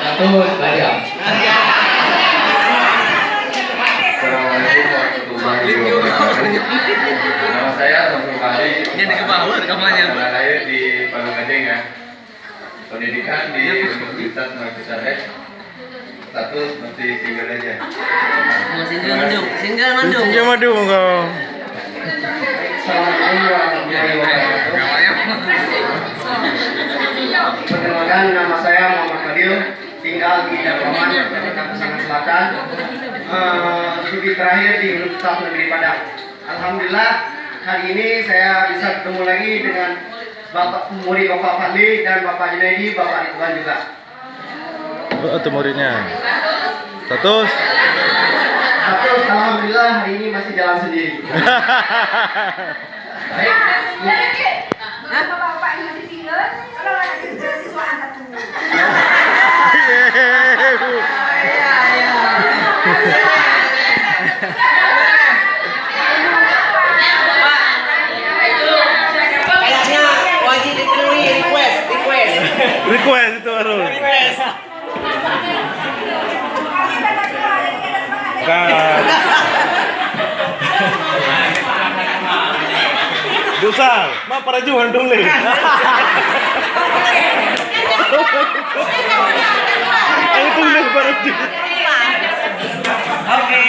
Satu, bajak. Assalamualaikum warahmatullahi wabarakatuh. Nama saya Abdul Kadi. Ini ke bawah rekamannya. Saya lahir di Palu Gading ya. Pendidikan di Universitas Makassar. Status masih single aja. Single mandung, single mandung. Single mandung kau. Assalamualaikum warahmatullahi wabarakatuh. Perkenalkan, nama saya Muhammad Fadil, tinggal di Dapaman, Kecamatan Pasangan Selatan. Studi terakhir di Universitas Negeri Padang. Alhamdulillah hari ini saya bisa ketemu lagi dengan murid Bapak Fadli dan Bapak Junaidi, Bapak Ridwan juga. Oh, itu muridnya. Status. Alhamdulillah hari ini masih jalan sendiri. Baik. Bapak ini masih single, kalau ada siswa angkat dulu. Kayaknya wajib dipenuhi request. Request itu baru. Kan. Dosa, ma para juan dong le. Ang tulis para juan. Oke.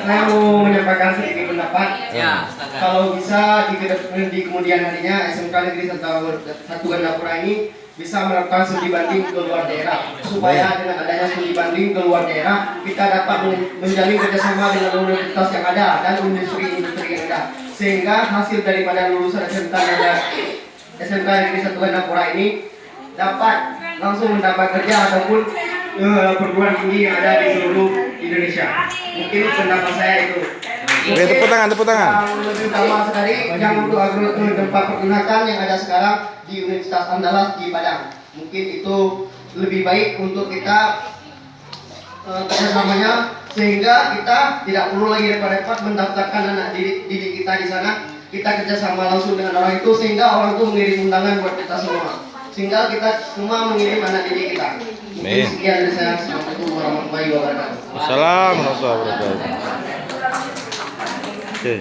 Saya mau menyampaikan sedikit pendapat. Ya. Kalau bisa di kemudian harinya SMK Negeri Satuan Gandapura ini bisa melakukan studi banding ke luar daerah, supaya dengan adanya studi banding ke luar daerah kita dapat menjalin kerjasama dengan universitas yang ada dan industri-industri yang ada, sehingga hasil daripada lulusan SMK Negeri Satuan Gandapura ini dapat langsung mendapat kerja ataupun perguruan tinggi yang ada di seluruh Indonesia. Mungkin pendapat saya itu. Oke, tepuk tangan. Yang lebih utama sekali yang untuk tempat pergunakan yang ada sekarang di Universitas Andalas di Padang. Mungkin itu lebih baik untuk kita kerjasamanya, sehingga kita tidak perlu lagi repot-repot mendaftarkan anak didik kita di sana. Kita kerjasama langsung dengan orang itu, sehingga orang itu mengirim undangan buat kita semua, sehingga kita semua mengirim anak didik kita. Mungkin sekian dari saya. Assalamualaikum warahmatullahi wabarakatuh. Assalamualaikum warahmatullahi wabarakatuh. Oke.